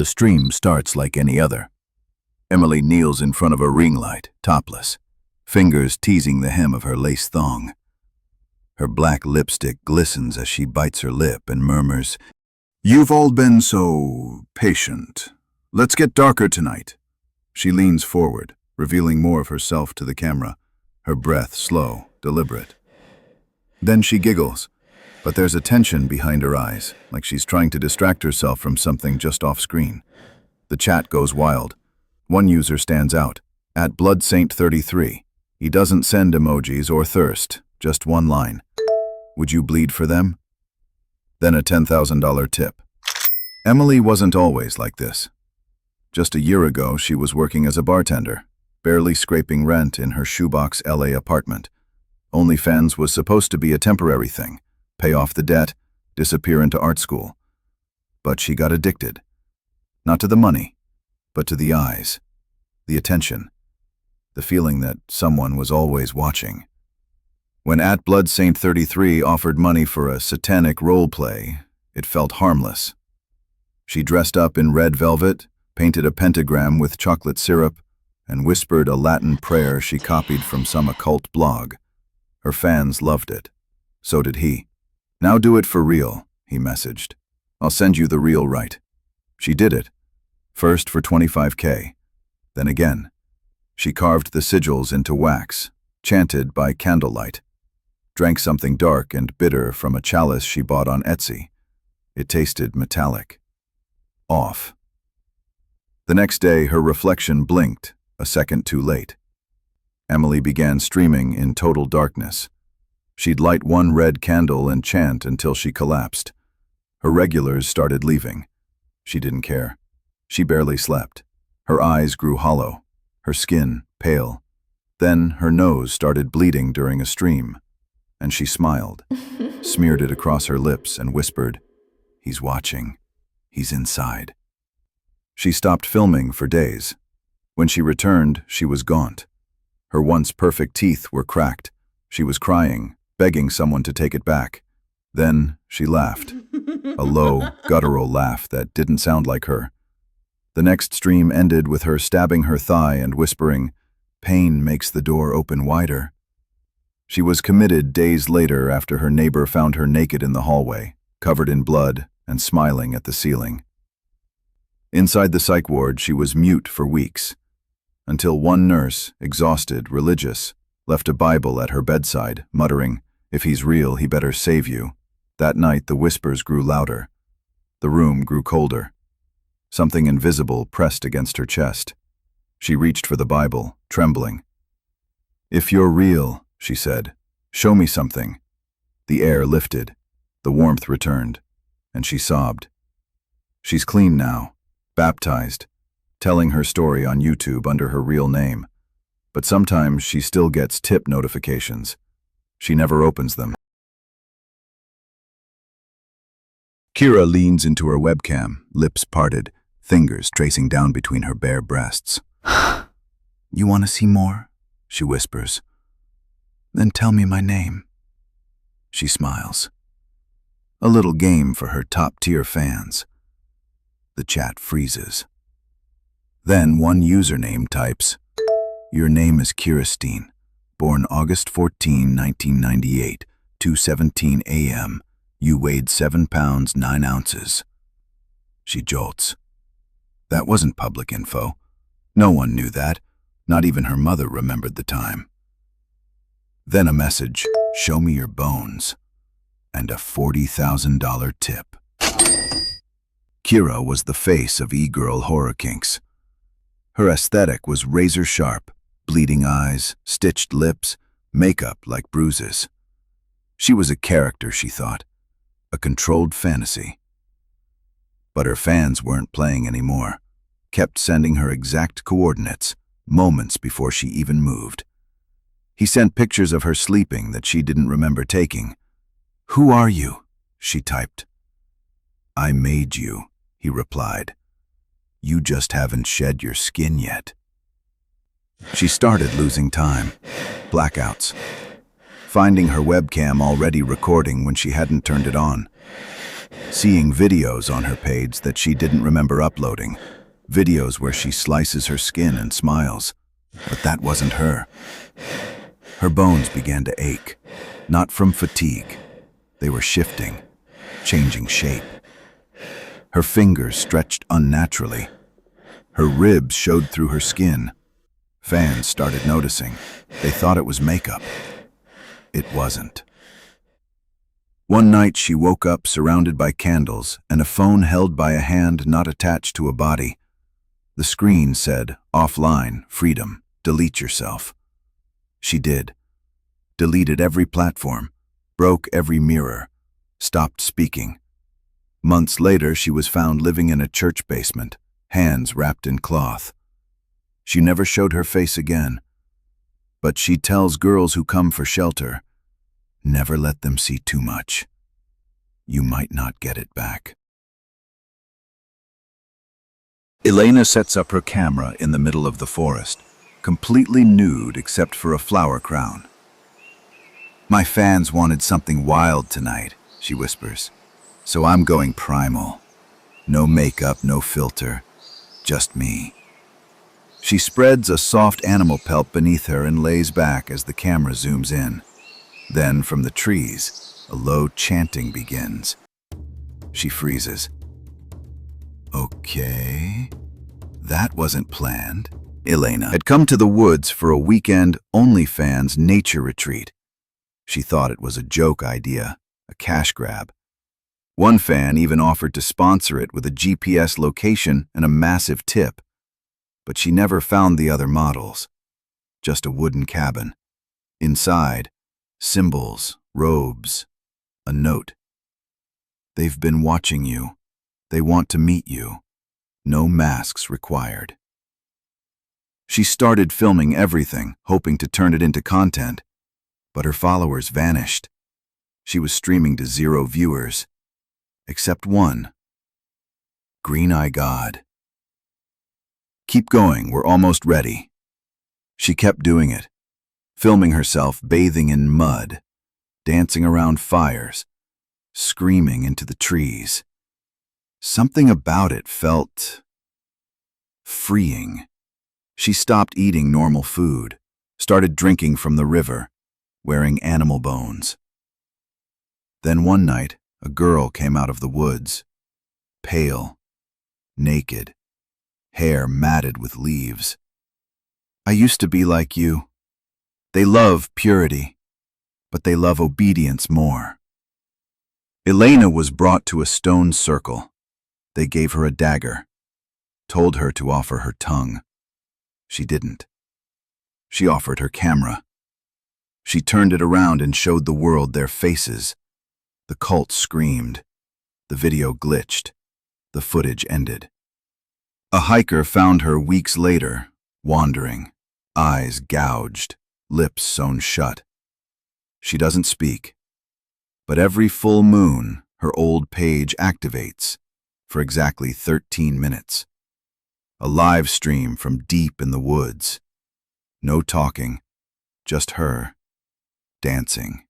The stream starts like any other. Emily kneels in front of a ring light, topless, fingers teasing the hem of her lace thong. Her black lipstick glistens as she bites her lip and murmurs, "You've all been so patient. Let's get darker tonight." She leans forward, revealing more of herself to the camera, her breath slow, deliberate. Then she giggles, but there's a tension behind her eyes, like she's trying to distract herself from something just off screen. The chat goes wild. One user stands out, @BloodSaint33. He doesn't send emojis or thirst, just one line. "Would you bleed for them?" Then a $10,000 tip. Emily wasn't always like this. Just a year ago, she was working as a bartender, barely scraping rent in her shoebox LA apartment. Onlyfans was supposed to be a temporary thing, pay off the debt, disappear into art school. But she got addicted. Not to the money, but to the eyes, the attention, the feeling that someone was always watching. When @BloodSaint33 offered money for a satanic role play, it felt harmless. She dressed up in red velvet, painted a pentagram with chocolate syrup, and whispered a Latin prayer she copied from some occult blog. Her fans loved it. So did he. "Now do it for real," he messaged. "I'll send you the real right." She did it. First for $25K. Then again. She carved the sigils into wax, chanted by candlelight. Drank something dark and bitter from a chalice she bought on Etsy. It tasted metallic. Off. The next day, her reflection blinked, a second too late. Emily began streaming in total darkness. She'd light one red candle and chant until she collapsed. Her regulars started leaving. She didn't care. She barely slept. Her eyes grew hollow, her skin pale. Then her nose started bleeding during a stream, and she smiled, smeared it across her lips and whispered, "He's watching. He's inside." She stopped filming for days. When she returned, she was gaunt. Her once perfect teeth were cracked. She was crying, begging someone to take it back. Then she laughed, a low, guttural laugh that didn't sound like her. The next stream ended with her stabbing her thigh and whispering, "Pain makes the door open wider." She was committed days later after her neighbor found her naked in the hallway, covered in blood and smiling at the ceiling. Inside the psych ward, she was mute for weeks, until one nurse, exhausted, religious, left a Bible at her bedside, muttering, "If he's real, he better save you." That night, the whispers grew louder. The room grew colder. Something invisible pressed against her chest. She reached for the Bible, trembling. "If you're real," she said, "show me something." The air lifted, the warmth returned, and she sobbed. She's clean now, baptized, telling her story on YouTube under her real name. But sometimes she still gets tip notifications. She never opens them. Kira leans into her webcam, lips parted, fingers tracing down between her bare breasts. "You want to see more?" she whispers. "Then tell me my name." She smiles. A little game for her top-tier fans. The chat freezes. Then one username types, "Your name is Kiristine, born August 14, 1998, 2:17 a.m. You weighed 7 pounds 9 ounces. She jolts. That wasn't public info. No one knew that. Not even her mother remembered the time. Then a message, "Show me your bones," and a $40,000 tip. Kira was the face of e-girl horror kinks. Her aesthetic was razor-sharp, bleeding eyes, stitched lips, makeup like bruises. She was a character, she thought, a controlled fantasy. But her fans weren't playing anymore, kept sending her exact coordinates, moments before she even moved. He sent pictures of her sleeping that she didn't remember taking. "Who are you?" she typed. "I made you," he replied. "You just haven't shed your skin yet." She started losing time, blackouts, finding her webcam already recording when she hadn't turned it on. seeing videos on her page that she didn't remember uploading, videos where she slices her skin and smiles. But that wasn't her. Her bones began to ache, not from fatigue. They were shifting, changing shape. Her fingers stretched unnaturally. Her ribs showed through her skin. Fans started noticing. They thought it was makeup. It wasn't. One night she woke up surrounded by candles and a phone held by a hand not attached to a body. The screen said, "Offline, freedom, delete yourself." She did. Deleted every platform, broke every mirror, stopped speaking. Months later, she was found living in a church basement, hands wrapped in cloth. She never showed her face again. But she tells girls who come for shelter, never let them see too much. You might not get it back. Elena sets up her camera in the middle of the forest, completely nude except for a flower crown. "My fans wanted something wild tonight," she whispers. "So I'm going primal. No makeup, no filter, just me." She spreads a soft animal pelt beneath her and lays back as the camera zooms in. Then, from the trees, a low chanting begins. She freezes. Okay, that wasn't planned. Elena had come to the woods for a weekend Onlyfans nature retreat. She thought it was a joke idea, a cash grab. One fan even offered to sponsor it with a GPS location and a massive tip. But she never found the other models. Just a wooden cabin. Inside, symbols, robes, a note. "They've been watching you. They want to meet you. No masks required." She started filming everything, hoping to turn it into content. But her followers vanished. She was streaming to 0 viewers. Except one. Green Eye God. "Keep going, we're almost ready." She kept doing it, filming herself bathing in mud, dancing around fires, screaming into the trees. Something about it felt freeing. She stopped eating normal food, started drinking from the river, wearing animal bones. Then one night, a girl came out of the woods, pale, naked, hair matted with leaves. "I used to be like you. They love purity, but they love obedience more." Elena was brought to a stone circle. They gave her a dagger, told her to offer her tongue. She didn't. She offered her camera. She turned it around and showed the world their faces. The cult screamed. The video glitched. The footage ended. A hiker found her weeks later, wandering, eyes gouged, lips sewn shut. She doesn't speak, but every full moon, her old page activates for exactly 13 minutes. A live stream from deep in the woods. No talking, just her, dancing,